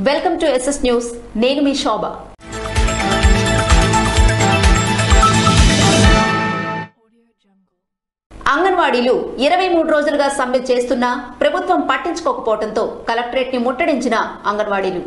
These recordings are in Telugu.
Welcome to SS news. నేను మీ శోభ. అంగన్వాడీలు 23 రోజులుగా సమ్మె చేస్తున్నా ప్రభుత్వం పట్టించుకోకపోవడంతో కలెక్టరేట్ ని ముట్టడించిన అంగన్వాడీలు.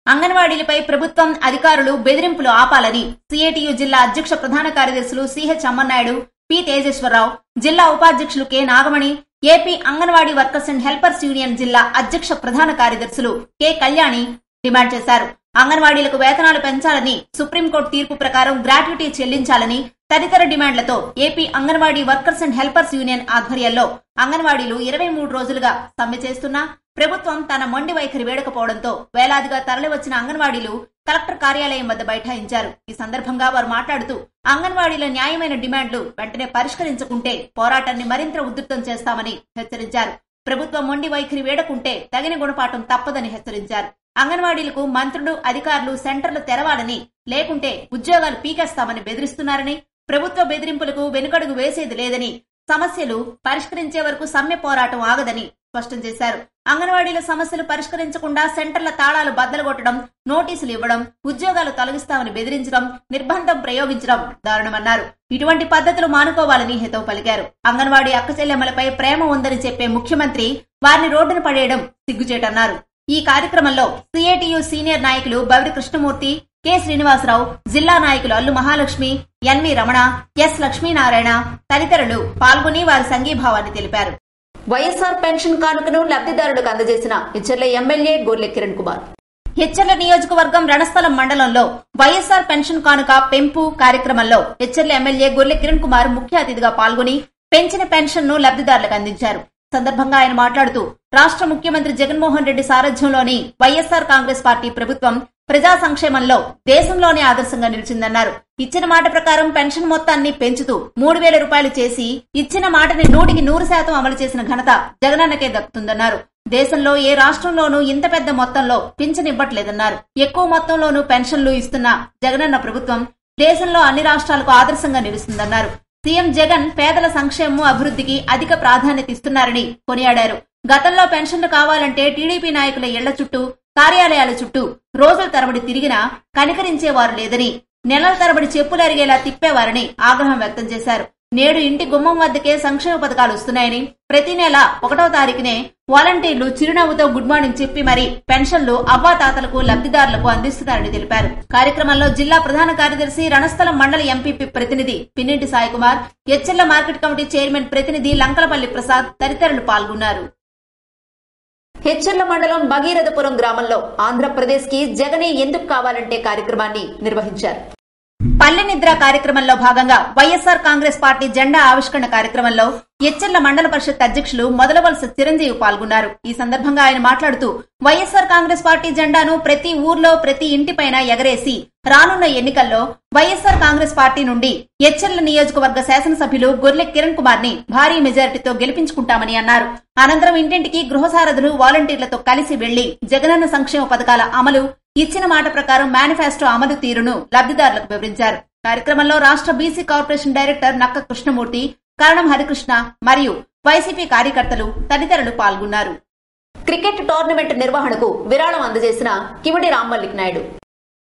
అంగన్వాడీలపై ప్రభుత్వం అధికారులు బెదిరింపులు ఆపాలని సిఐటియు జిల్లా అధ్యక్ష ప్రధాన కార్యదర్శులు సిహెచ్ అమ్మన్నాయుడు, పి తేజేశ్వరరావు, జిల్లా ఉపాధ్యక్షులు K Nagamani, AP Anganwadi workers and helpers union జిల్లా అధ్యక్ష ప్రధాన కార్యదర్శులు కె కళ్యాణి డిమాండ్ చేశారు. అంగన్వాడీలకు వేతనాలు పెంచాలని, సుప్రీంకోర్టు తీర్పు ప్రకారం గ్రాట్యుటీ చెల్లించాలని తదితర డిమాండ్లతో AP Anganwadi workers and helpers union ఆధ్వర్యంలో అంగన్వాడీలు 23 రోజులుగా సమ్మె చేస్తున్నా ప్రభుత్వం తన మొండి వైఖరి వేడకపోవడంతో వేలాదిగా తరలివచ్చిన అంగన్వాడీలు కలెక్టర్ కార్యాలయం వద్ద బైఠాయించారు. ఈ సందర్భంగా వారు మాట్లాడుతూ అంగన్వాడీల న్యాయమైన డిమాండ్లు వెంటనే పరిష్కరించుకుంటే పోరాటాన్ని మరింత ఉధృతం చేస్తామని హెచ్చరించారు. ప్రభుత్వం మొండి వైఖరి వేడకుంటే తగిన గుణపాఠం తప్పదని హెచ్చరించారు. అంగన్వాడీలకు మంత్రులు, అధికారులు సెంటర్లు తెరవాలని, లేకుంటే ఉద్యోగాలు పీకేస్తామని బెదిరిస్తున్నారని, ప్రభుత్వ బెదిరింపులకు వెనుకడుగు వేసేది లేదని, సమస్యలు పరిష్కరించే వరకు సమ్మె పోరాటం ఆగదని స్పష్టం చేశారు. అంగన్వాడీల సమస్యలు పరిష్కరించకుండా సెంటర్ల తాళాలు బద్దలుగొట్టడం, నోటీసులు ఇవ్వడం, ఉద్యోగాలు తొలగిస్తామని బెదిరించడం, నిర్బంధం ప్రయోగించడం దారుణమన్నారు. ఇటువంటి పద్ధతులు మానుకోవాలని హితవు పలికారు. అంగన్వాడీ అక్కచెల్లెమ్మలపై ప్రేమ ఉందని చెప్పే ముఖ్యమంత్రి వారిని రోడ్డున పడేయడం సిగ్గుచేటన్నారు. ఈ కార్యక్రమంలో సిఐటియు సీనియర్ నాయకులు బవిరి కృష్ణమూర్తి, కె శ్రీనివాసరావు, జిల్లా నాయకులు అల్లు మహాలక్ష్మి, ఎన్వి రమణ, ఎస్ లక్ష్మీనారాయణ తదితరులు పాల్గొని వారి సంఘీభావాన్ని తెలిపారు. వైఎస్ఆర్ పెన్షన్ కానుకను లబ్ధిదారులకు అందజేసిన ఇచ్చర్ల ఎమ్మెల్యే గొర్లె కిరణ్ కుమార్. హెచ్చర్ల నియోజకవర్గం రణస్థలం మండలంలో వైఎస్ఆర్ పెన్షన్ కానుక పెంపు కార్యక్రమంలో హెచ్చర్ల ఎమ్మెల్యే గొర్లె కిరణ్ కుమార్ ముఖ్య అతిథిగా పాల్గొని పెంచిన పెన్షన్ ను లబ్ధిదారులకు అందించారు. సందర్భంగా ఆయన మాట్లాడుతూ రాష్ట్ర ముఖ్యమంత్రి జగన్మోహన్ రెడ్డి సారథ్యంలోని వైఎస్ఆర్ కాంగ్రెస్ పార్టీ ప్రభుత్వం ప్రజా సంక్షేమంలో దేశంలోనే ఆదర్శంగా నిలిచిందన్నారు. ఇచ్చిన మాట ప్రకారం పెన్షన్ మొత్తాన్ని పెంచుతూ 3,000 రూపాయలు చేసి ఇచ్చిన మాటని 100% అమలు చేసిన ఘనత జగనన్నకే దక్కుతుందన్నారు. దేశంలో ఏ రాష్ట్రంలోనూ ఇంత పెద్ద మొత్తంలో పింఛన్ ఇవ్వట్లేదన్నారు. ఎక్కువ మొత్తంలోనూ పెన్షన్లు ఇస్తున్న జగనన్న ప్రభుత్వం దేశంలో అన్ని రాష్ట్రాలకు ఆదర్శంగా నిలుస్తుందన్నారు. సీఎం జగన్ పేదల సంక్షేమం, అభివృద్ధికి అధిక ప్రాధాన్యత ఇస్తున్నారని కొనియాడారు. గతంలో పెన్షన్లు కావాలంటే టీడీపీ నాయకుల ఇళ్ల చుట్టూ, కార్యాలయాల చుట్టూ రోజుల తరబడి తిరిగినా కనికరించేవారు లేదని, నెలల తరబడి చెప్పులు అరిగేలా తిప్పేవారని ఆగ్రహం వ్యక్తం చేశారు. నేడు ఇంటి గుమ్మం వద్దకే సంక్షేమ పథకాలు వస్తున్నాయని, ప్రతి నెల 1వ తారీఖునే వాలంటీర్లు చిరునవ్వుతో గుడ్ మార్నింగ్ చెప్పి మరీ పెన్షన్లు అవ్వాతాతలకు, లబ్ధిదారులకు అందిస్తున్నారని తెలిపారు. కార్యక్రమంలో జిల్లా ప్రధాన కార్యదర్శి, రణస్థలం మండల ఎంపీపీ ప్రతినిధి Pinninti Saikumar, Etcherla market committee chairman ప్రతినిధి లంకలపల్లి ప్రసాద్ తదితరులు పాల్గొన్నారు. హెచ్చర్ల మండలం భగీరథపురం గ్రామంలో ఆంధ్రప్రదేశ్ కి జగనే ఎందుకు కావాలంటే కార్యక్రమాన్ని నిర్వహించారు. పల్లె నిద్ర కార్యక్రమంలో భాగంగా వైఎస్ఆర్ కాంగ్రెస్ పార్టీ జెండా ఆవిష్కరణ కార్యక్రమంలో ఎచ్చెర్ల మండల పరిషత్ అధ్యక్షులు మొదలవలస చిరంజీవి పాల్గొన్నారు. ఈ సందర్భంగా ఆయన మాట్లాడుతూ వైఎస్ఆర్ కాంగ్రెస్ పార్టీ జెండాను ప్రతి ఊర్లో, ప్రతి ఇంటిపైన ఎగరేసి రానున్న ఎన్నికల్లో వైఎస్ఆర్ కాంగ్రెస్ పార్టీ నుండి ఎచ్చెర్ల నియోజకవర్గ శాసనసభ్యులు గొర్లె కిరణ్ కుమార్ ని భారీ మెజారిటీతో గెలిపించుకుంటామని అన్నారు. అనంతరం ఇంటింటికి గృహసారథులు, వాలంటీర్లతో కలిసి వెళ్లి జగనన్న సంక్షేమ పథకాల అమలు, ఇచ్చిన మాట ప్రకారం మేనిఫెస్టో అమలు తీరును లబ్ధిదారులకు వివరించారు. కార్యక్రమంలో రాష్ట్ర బీసీ కార్పొరేషన్ డైరెక్టర్ నక్క కృష్ణమూర్తి, కరణం హరికృష్ణ మరియు వైసీపీ కార్యకర్తలు తదితరులు పాల్గొన్నారు. క్రికెట్ టోర్నమెంట్ నిర్వహణకు విరాళం అందజేసిన కిమిడి రామ్మల్లిక్ నాయుడు.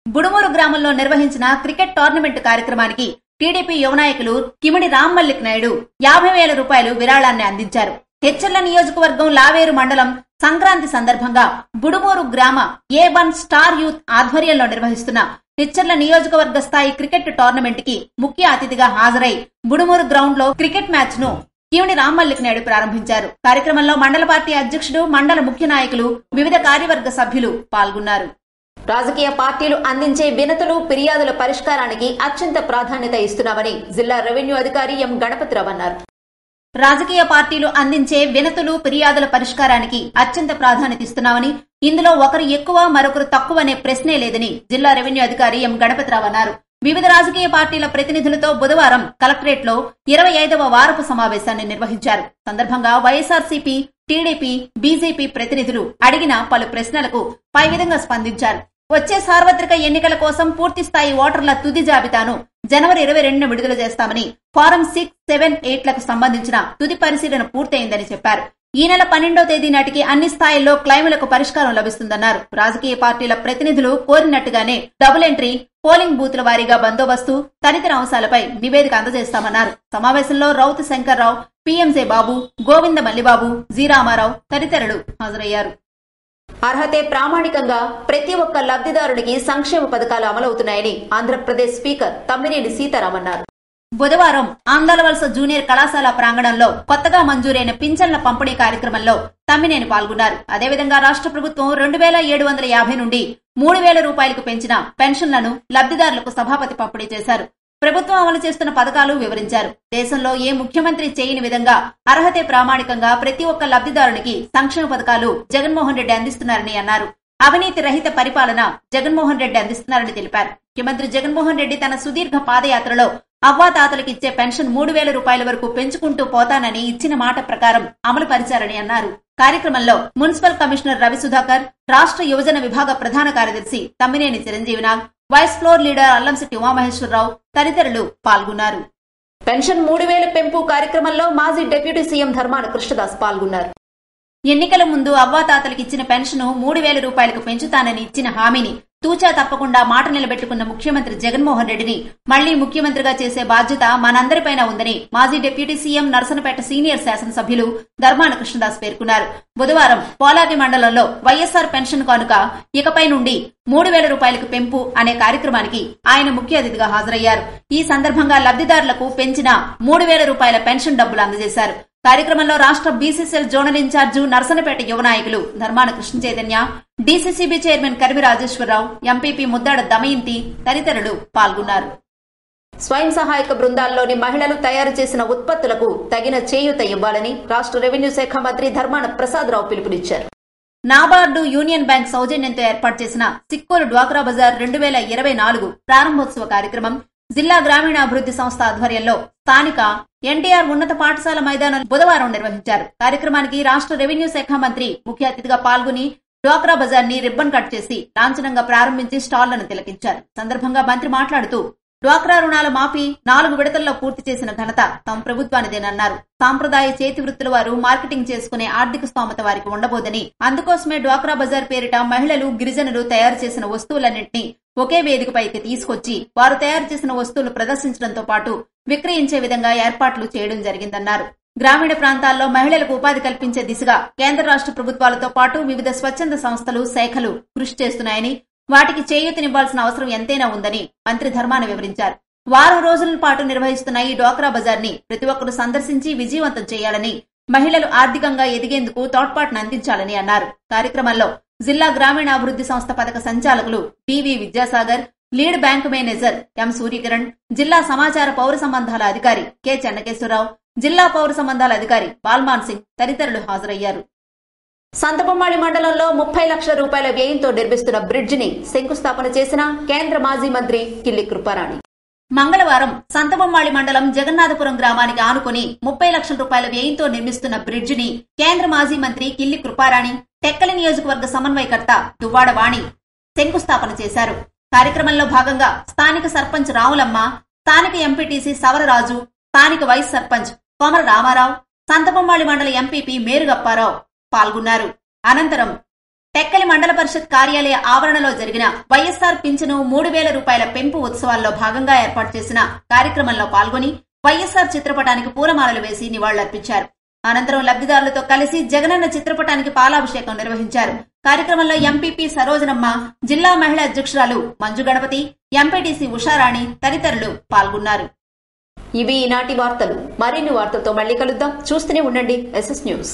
బుడుమూరు గ్రామంలో నిర్వహించిన క్రికెట్ టోర్నమెంట్ కార్యక్రమానికి టీడీపీ యువ నాయకులు కిమిడి రామ్మల్లిక్ నాయుడు 50,000 రూపాయలు విరాళాన్ని అందించారు. హెచ్చర్ల నియోజకవర్గం లావేరు మండలం సంక్రాంతి సందర్భంగా బుడుమూరు గ్రామ A1 స్టార్ యూత్ ఆధ్వర్యంలో నిర్వహిస్తున్న హెచ్చర్ల నియోజకవర్గ స్థాయి క్రికెట్ టోర్నమెంట్ కి ముఖ్య అతిథిగా హాజరై బుడుమూరు గ్రౌండ్ లో క్రికెట్ మ్యాచ్ ను కిమిడి రామ్మల్లిక్ నాయుడు ప్రారంభించారు. కార్యక్రమంలో మండల పార్టీ అధ్యక్షుడు, మండల ముఖ్య నాయకులు, వివిధ కార్యవర్గ సభ్యులు పాల్గొన్నారు. రాజకీయ పార్టీలు అందించే వినతులు, ఫిర్యాదుల పరిష్కారానికి అత్యంత ప్రాధాన్యత ఇస్తున్నామని జిల్లా రెవెన్యూ అధికారి ఎం గణపతిరావు అన్నారు. రాజకీయ పార్టీలు అందించే వినతులు, ఫిర్యాదుల పరిష్కారానికి అత్యంత ప్రాధాన్యత ఇస్తున్నామని, ఇందులో ఒకరు ఎక్కువ మరొకరు తక్కువ అనే ప్రశ్నే లేదని జిల్లా రెవెన్యూ అధికారి ఎం గణపతిరావు అన్నారు. వివిధ రాజకీయ పార్టీల ప్రతినిధులతో బుధవారం కలెక్టరేట్ లో 25వ వారపు సమావేశాన్ని నిర్వహించారు. సందర్భంగా వైఎస్ఆర్సీపీ, టీడీపీ, బీజేపీ ప్రతినిధులు అడిగిన పలు ప్రశ్నలకు పై విధంగా స్పందించారు. వచ్చే సార్వత్రిక ఎన్నికల కోసం పూర్తిస్థాయి ఓటర్ల తుది జాబితాను జనవరి 22న విడుదల చేస్తామని, ఫారం 6, 7, 8లకు సంబంధించిన తుది పరిశీలన పూర్తయిందని చెప్పారు. ఈ నెల 12వ తేదీ నాటికి అన్ని స్థాయిల్లో క్లైములకు పరిష్కారం లభిస్తుందన్నారు. రాజకీయ పార్టీల ప్రతినిధులు కోరినట్టుగానే డబుల్ ఎంట్రీ, పోలింగ్ బూత్ల వారీగా బందోబస్తు తదితర అంశాలపై నివేదిక అందజేస్తామన్నారు. సమావేశంలో రౌతు శంకర్రావు, పీఎంజే బాబు, గోవింద మల్లిబాబు, జి రామారావు తదితరులు హాజరయ్యారు. అర్హతే ప్రామాణికంగా ప్రతి ఒక్క లబ్ధిదారునికి సంక్షేమ పథకాలు అమలవుతున్నాయని ఆంధ్రప్రదేశ్ స్పీకర్ తమ్మినేని సీతారాం అన్నారు. బుధవారం ఆంధ్రవలస జూనియర్ కళాశాల ప్రాంగణంలో కొత్తగా మంజూరైన పింఛన్ల పంపిణీ కార్యక్రమంలో తమ్మినేని పాల్గొన్నారు. అదేవిధంగా రాష్ట్ర ప్రభుత్వం 2750 నుండి 3000 రూపాయలకు పెంచిన పెన్షన్లను లబ్ధిదారులకు సభాపతి పంపిణీ చేశారు. ప్రభుత్వం అమలు చేస్తున్న పథకాలు వివరించారు. దేశంలో ఏ ముఖ్యమంత్రి చేయని విధంగా అర్హతే ప్రామాణికంగా ప్రతి ఒక్క లబ్ధిదారునికి సంక్షేమ పథకాలు జగన్మోహన్ రెడ్డి అందిస్తున్నారని అన్నారు. అవినీతి రహిత పరిపాలన జగన్మోహన్ రెడ్డి అందిస్తున్నారని తెలిపారు. ముఖ్యమంత్రి జగన్మోహన్ రెడ్డి తన సుదీర్ఘ పాదయాత్రలో అవ్వాతాతలకు ఇచ్చే పెన్షన్ 3000 రూపాయల వరకు పెంచుకుంటూ పోతానని ఇచ్చిన మాట ప్రకారం అమలు పరిచారని అన్నారు. కార్యక్రమంలో మున్సిపల్ కమిషనర్ రవి సుధాకర్, రాష్ట్ర యువజన విభాగ ప్రధాన కార్యదర్శి Tammineni Chiranjeevinag, vice floor leader Allamsetti Umamaheswara Rao తదితరులు పాల్గొన్నారు. పెన్షన్ 3000 పెంపు కార్యక్రమంలో మాజీ డిప్యూటీ సీఎం ధర్మాన కృష్ణదాస్ పాల్గొన్నారు. ఎన్నికల ముందు అవ్వాతాతలకు ఇచ్చిన పెన్షన్ 3000 రూపాయలకు పెంచుతానని ఇచ్చిన హామీని తూచా తప్పకుండా మాట నిలబెట్టుకున్న ముఖ్యమంత్రి జగన్మోహన్ రెడ్డిని మళ్లీ ముఖ్యమంత్రిగా చేసే బాధ్యత మనందరిపైన ఉందని మాజీ డిప్యూటీ సీఎం నరసనపేట సీనియర్ శాసనసభ్యులు ధర్మాన కృష్ణదాస్ పేర్కొన్నారు. బుధవారం పోలాకి మండలంలో వైఎస్సార్ పెన్షన్ కానుక ఇకపై నుండి 3000 రూపాయలకు పెంపు అనే కార్యక్రమానికి ఆయన ముఖ్య అతిథిగా హాజరయ్యారు. ఈ సందర్భంగా లబ్ధిదారులకు పెంచిన 3000 రూపాయల పెన్షన్ డబ్బులు అందజేశారు. కార్యక్రమంలో రాష్ట్ర బీసీసీఎల్ జోనల్ ఇన్ఛార్జు నరసనపేట యువ నాయకులు Dharmana Krishna Chaitanya, DCCB chairman Karivi Rajeswara Rao, MPP Muddada Damayanthi తదితరులు పాల్గొన్నారు. స్వయం సహాయక బృందాల్లోని మహిళలు తయారు చేసిన ఉత్పత్తులకు తగిన చేయూత ఇవ్వాలని రాష్ట్ర రెవెన్యూ శాఖ మంత్రి ధర్మాన ప్రసాదరావు పిలుపునిచ్చారు. నాబార్డు యూనియన్ బ్యాంక్ సౌజన్యంతో ఏర్పాటు చేసిన సిక్కోలు డ్వాక్రా బజార్ 2024 ప్రారంభోత్సవ కార్యక్రమం జిల్లా గ్రామీణాభివృద్ది సంస్థ ఆధ్వర్యంలో స్థానిక ఎన్టీఆర్ ఉన్నత పాఠశాల మైదానం బుధవారం నిర్వహించారు. కార్యక్రమానికి రాష్ట్ర రెవెన్యూ శాఖ మంత్రి ముఖ్య అతిథిగా పాల్గొని డ్వాక్రా బజార్ ని రిబ్బన్ కట్ చేసి లాంఛనంగా ప్రారంభించి స్టాళ్లను తిలకించారు. సందర్భంగా మంత్రి మాట్లాడుతూ డ్వాక్రా రుణాల మాఫీ 4 విడతల్లో పూర్తి చేసిన ఘనత తమ ప్రభుత్వానిదేనన్నారు. సాంప్రదాయ చేతి వృత్తుల వారు మార్కెటింగ్ చేసుకునే ఆర్థిక స్తోమత వారికి ఉండబోదని, అందుకోసమే డ్వాక్రా బజార్ పేరిట మహిళలు, గిరిజనులు తయారు చేసిన వస్తువులన్నింటినీ ఒకే వేదికపైకి తీసుకొచ్చి వారు తయారు చేసిన వస్తువులు ప్రదర్శించడంతో పాటు విక్రయించే విధంగా ఏర్పాట్లు చేయడం జరిగిందన్నారు. గ్రామీణ ప్రాంతాల్లో మహిళలకు ఉపాధి కల్పించే దిశగా కేంద్ర రాష్ట్ర ప్రభుత్వాలతో పాటు వివిధ స్వచ్ఛంద సంస్థలు, శాఖలు కృషి చేస్తున్నాయని, వాటికి చేయూతనివ్వాల్సిన అవసరం ఎంతైనా ఉందని మంత్రి ధర్మాన వివరించారు. వారం రోజుల పాటు నిర్వహిస్తున్న ఈ డ్వాక్రా బజార్ ని ప్రతి ఒక్కరూ సందర్శించి విజయవంతం చేయాలని, మహిళలు ఆర్థికంగా ఎదిగేందుకు తోడ్పాటును అందించాలని అన్నారు. కార్యక్రమంలో జిల్లా గ్రామీణాభివృద్ది సంస్థ పథక సంచాలకులు DV Vidyasagar, lead bank manager M Suryakiran, జిల్లా సమాచార పౌర సంబంధాల అధికారి కె చెన్నకేశ్వరరావు, జిల్లా పౌర సంబంధాల అధికారి బాల్మాన్ సింగ్ తదితరులు హాజరయ్యారు. సంతబొమ్మాళి మండలంలో 30 లక్షల రూపాయల వ్యయంతో నిర్మిస్తున్న బ్రిడ్జిని శంకుస్థాపన చేసిన కేంద్ర మాజీ మంత్రి కిల్లి కృపారాణి. మంగళవారం సంతబొమ్మాళి మండలం జగన్నాథపురం గ్రామానికి ఆనుకుని 30 లక్షల రూపాయల వ్యయంతో నిర్మిస్తున్న బ్రిడ్జిని కేంద్ర మాజీ మంత్రి కిల్లి కృపారాణి, టెక్కలి నియోజకవర్గ సమన్వయకర్త దువ్వాడ వాణి శంకుస్థాపన చేశారు. కార్యక్రమంలో భాగంగా స్థానిక సర్పంచ్ రావులమ్మ, స్థానిక ఎంపీటీసీ సవరరాజు, స్థానిక వైస్ సర్పంచ్ కోమర రామారావు, సంతబొమ్మాళి మండల ఎంపీపీ మేరుగప్పారావు పాల్గొన్నారు. అనంతరం టెక్కలి మండల పరిషత్ కార్యాలయ ఆవరణలో జరిగిన వైఎస్సార్ పింఛను 3000 రూపాయల పెంపు ఉత్సవాల్లో భాగంగా ఏర్పాటు చేసిన కార్యక్రమంలో పాల్గొని వైఎస్సార్ చిత్రపటానికి పూలమాలలు వేసి నివాళులర్పించారు. అనంతరం లబ్ధిదారులతో కలిసి జగనన్న చిత్రపటానికి పాలాభిషేకం నిర్వహించారు. కార్యక్రమంలో ఎంపీపీ సరోజనమ్మ, జిల్లా మహిళా అధ్యక్షురాలు మంజు గణపతి, ఎంపీటీసీ ఉషారాణి తదితరులు పాల్గొన్నారు. ఇవి ఈనాటి వార్తలు. మరిన్ని వార్తలతో మళ్ళీ కలుద్దాం. చూస్తూనే ఉండండి SS న్యూస్.